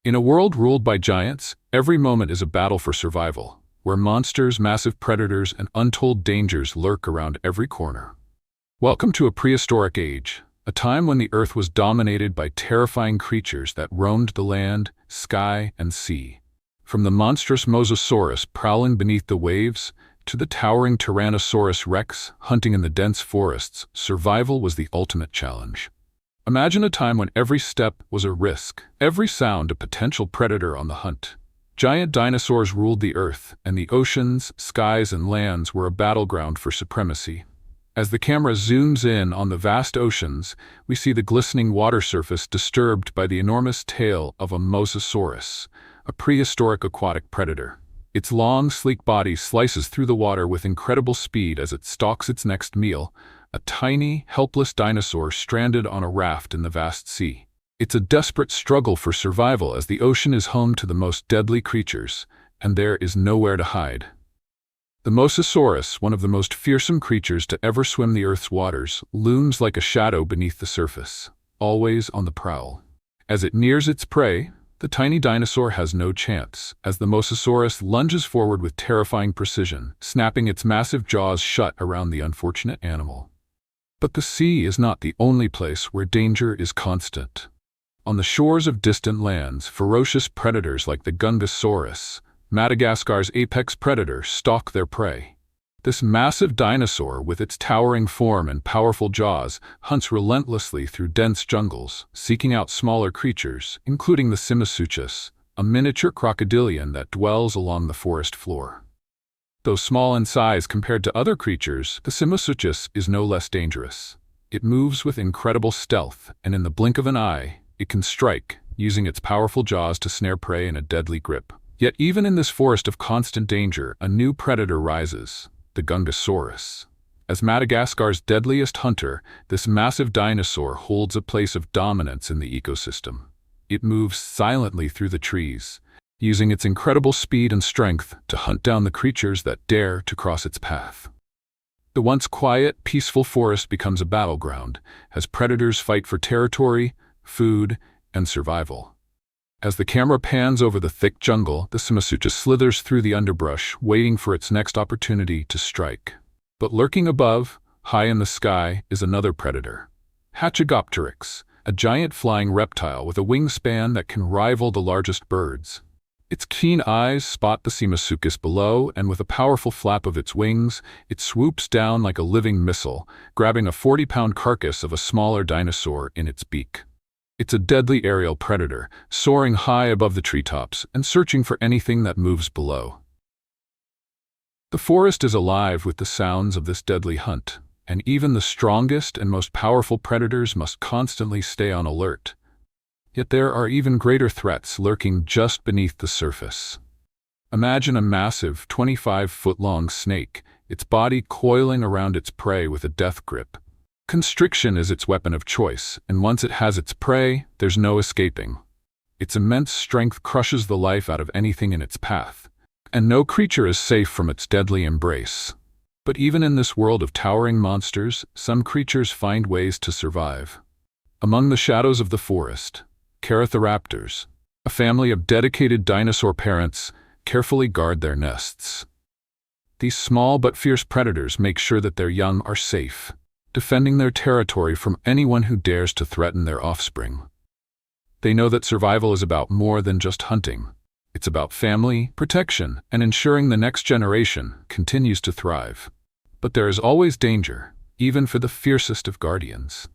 In a world ruled by giants, every moment is a battle for survival, where monsters, massive predators, and untold dangers lurk around every corner. Welcome to a prehistoric age, a time when the Earth was dominated by terrifying creatures that roamed the land, sky, and sea. From the monstrous Mosasaurus prowling beneath the waves, to the towering Tyrannosaurus rex hunting in the dense forests, survival was the ultimate challenge. Imagine a time when every step was a risk, every sound a potential predator on the hunt. Giant dinosaurs ruled the Earth, and the oceans, skies, and lands were a battleground for supremacy. As the camera zooms in on the vast oceans, we see the glistening water surface disturbed by the enormous tail of a Mosasaurus, a prehistoric aquatic predator. Its long, sleek body slices through the water with incredible speed as it stalks its next meal, a tiny, helpless dinosaur stranded on a raft in the vast sea. It's a desperate struggle for survival as the ocean is home to the most deadly creatures, and there is nowhere to hide. The Mosasaurus, one of the most fearsome creatures to ever swim the Earth's waters, looms like a shadow beneath the surface, always on the prowl. As it nears its prey, the tiny dinosaur has no chance, as the Mosasaurus lunges forward with terrifying precision, snapping its massive jaws shut around the unfortunate animal. But the sea is not the only place where danger is constant. On the shores of distant lands, ferocious predators like the Gungosaurus, Madagascar's apex predator, stalk their prey. This massive dinosaur, with its towering form and powerful jaws, hunts relentlessly through dense jungles, seeking out smaller creatures, including the Smilodons, a miniature crocodilian that dwells along the forest floor. Though small in size compared to other creatures, the Smilodons is no less dangerous. It moves with incredible stealth, and in the blink of an eye, it can strike, using its powerful jaws to snare prey in a deadly grip. Yet even in this forest of constant danger, a new predator rises, the Gungosaurus. As Madagascar's deadliest hunter, this massive dinosaur holds a place of dominance in the ecosystem. It moves silently through the trees, using its incredible speed and strength to hunt down the creatures that dare to cross its path. The once quiet, peaceful forest becomes a battleground, as predators fight for territory, food, and survival. As the camera pans over the thick jungle, the Smilodons slithers through the underbrush, waiting for its next opportunity to strike. But lurking above, high in the sky, is another predator. Hatchigopteryx, a giant flying reptile with a wingspan that can rival the largest birds. Its keen eyes spot the Smilodons below, and with a powerful flap of its wings, it swoops down like a living missile, grabbing a 40-pound carcass of a smaller dinosaur in its beak. It's a deadly aerial predator, soaring high above the treetops and searching for anything that moves below. The forest is alive with the sounds of this deadly hunt, and even the strongest and most powerful predators must constantly stay on alert. Yet there are even greater threats lurking just beneath the surface. Imagine a massive, 25-foot-long snake, its body coiling around its prey with a death grip. Constriction is its weapon of choice, and once it has its prey, there's no escaping. Its immense strength crushes the life out of anything in its path, and no creature is safe from its deadly embrace. But even in this world of towering monsters, some creatures find ways to survive. Among the shadows of the forest, raptors, a family of dedicated dinosaur parents, carefully guard their nests. These small but fierce predators make sure that their young are safe, defending their territory from anyone who dares to threaten their offspring. They know that survival is about more than just hunting. It's about family, protection, and ensuring the next generation continues to thrive. But there is always danger, even for the fiercest of guardians.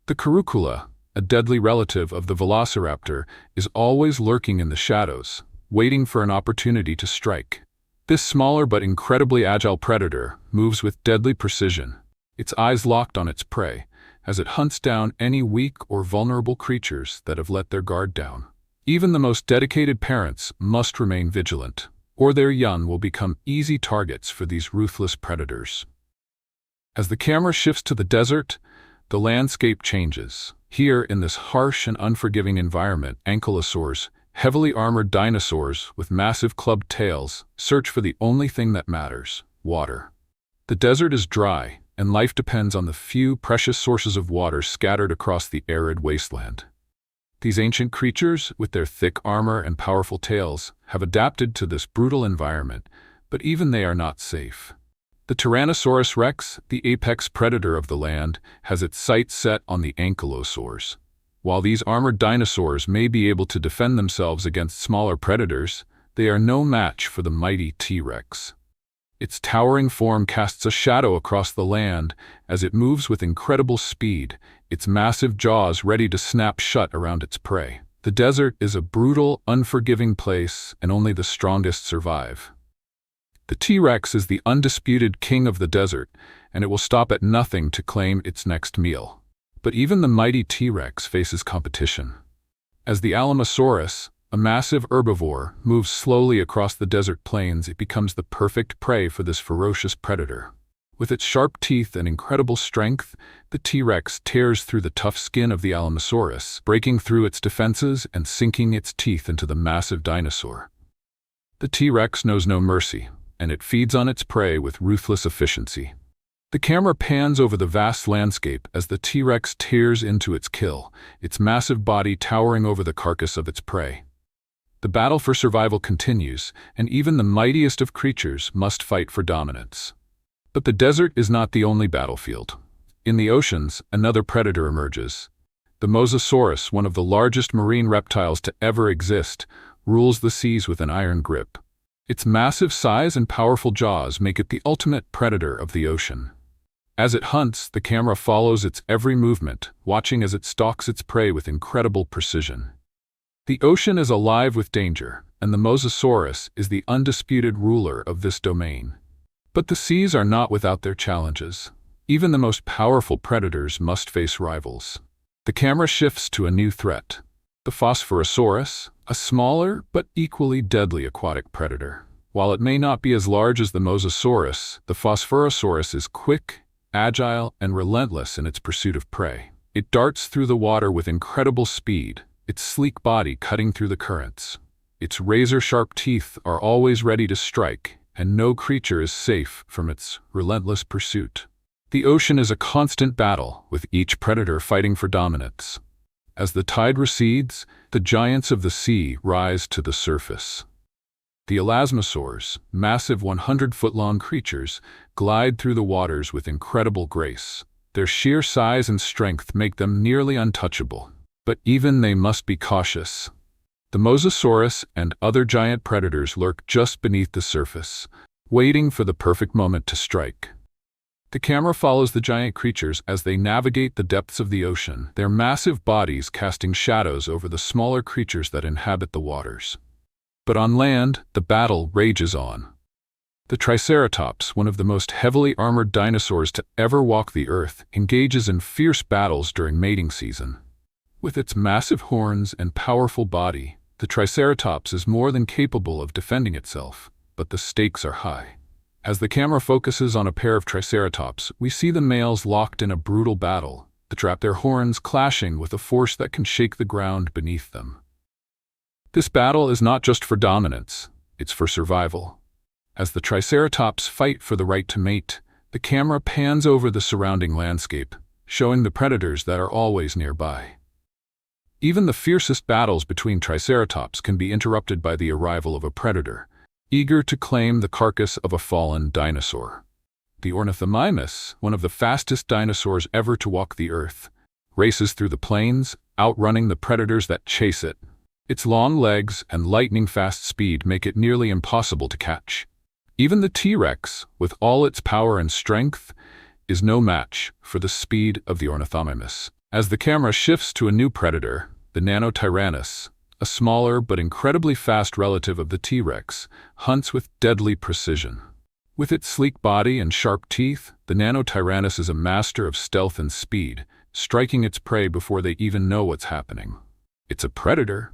The Curricula, a deadly relative of the velociraptor, is always lurking in the shadows, waiting for an opportunity to strike. This smaller but incredibly agile predator moves with deadly precision, its eyes locked on its prey, as it hunts down any weak or vulnerable creatures that have let their guard down. Even the most dedicated parents must remain vigilant, or their young will become easy targets for these ruthless predators. As the camera shifts to the desert, the landscape changes. Here, in this harsh and unforgiving environment, ankylosaurs, heavily armored dinosaurs with massive clubbed tails, search for the only thing that matters: water. The desert is dry, and life depends on the few precious sources of water scattered across the arid wasteland. These ancient creatures, with their thick armor and powerful tails, have adapted to this brutal environment, but even they are not safe. The Tyrannosaurus rex, the apex predator of the land, has its sights set on the ankylosaurs. While these armored dinosaurs may be able to defend themselves against smaller predators, they are no match for the mighty T-Rex. Its towering form casts a shadow across the land as it moves with incredible speed, its massive jaws ready to snap shut around its prey. The desert is a brutal, unforgiving place, and only the strongest survive. The T-Rex is the undisputed king of the desert, and it will stop at nothing to claim its next meal. But even the mighty T-Rex faces competition. As the Alamosaurus, a massive herbivore, moves slowly across the desert plains, it becomes the perfect prey for this ferocious predator. With its sharp teeth and incredible strength, the T-Rex tears through the tough skin of the Alamosaurus, breaking through its defenses and sinking its teeth into the massive dinosaur. The T-Rex knows no mercy, and it feeds on its prey with ruthless efficiency. The camera pans over the vast landscape as the T-Rex tears into its kill, its massive body towering over the carcass of its prey. The battle for survival continues, and even the mightiest of creatures must fight for dominance. But the desert is not the only battlefield. In the oceans, another predator emerges. The Mosasaurus, one of the largest marine reptiles to ever exist, rules the seas with an iron grip. Its massive size and powerful jaws make it the ultimate predator of the ocean. As it hunts, the camera follows its every movement, watching as it stalks its prey with incredible precision. The ocean is alive with danger, and the Mosasaurus is the undisputed ruler of this domain. But the seas are not without their challenges. Even the most powerful predators must face rivals. The camera shifts to a new threat. The Ferocious, a smaller but equally deadly aquatic predator. While it may not be as large as the Mosasaurus, the Ferocious is quick, agile, and relentless in its pursuit of prey. It darts through the water with incredible speed, its sleek body cutting through the currents. Its razor-sharp teeth are always ready to strike, and no creature is safe from its relentless pursuit. The ocean is a constant battle, with each predator fighting for dominance. As the tide recedes, the giants of the sea rise to the surface. The elasmosaurs, massive 100-foot-long creatures, glide through the waters with incredible grace. Their sheer size and strength make them nearly untouchable. But even they must be cautious. The Mosasaurus and other giant predators lurk just beneath the surface, waiting for the perfect moment to strike. The camera follows the giant creatures as they navigate the depths of the ocean, their massive bodies casting shadows over the smaller creatures that inhabit the waters. But on land, the battle rages on. The Triceratops, one of the most heavily armored dinosaurs to ever walk the earth, engages in fierce battles during mating season. With its massive horns and powerful body, the Triceratops is more than capable of defending itself, but the stakes are high. As the camera focuses on a pair of Triceratops, we see the males locked in a brutal battle, their horns clashing with a force that can shake the ground beneath them. This battle is not just for dominance, it's for survival. As the Triceratops fight for the right to mate, the camera pans over the surrounding landscape, showing the predators that are always nearby. Even the fiercest battles between Triceratops can be interrupted by the arrival of a predator, eager to claim the carcass of a fallen dinosaur. The Ornithomimus, one of the fastest dinosaurs ever to walk the earth, races through the plains, outrunning the predators that chase it. Its long legs and lightning-fast speed make it nearly impossible to catch. Even the T-Rex, with all its power and strength, is no match for the speed of the Ornithomimus. As the camera shifts to a new predator, the Tyrannosaurus, a smaller but incredibly fast relative of the T-Rex, hunts with deadly precision. With its sleek body and sharp teeth, the Tyrannosaurus is a master of stealth and speed, striking its prey before they even know what's happening. It's a predator,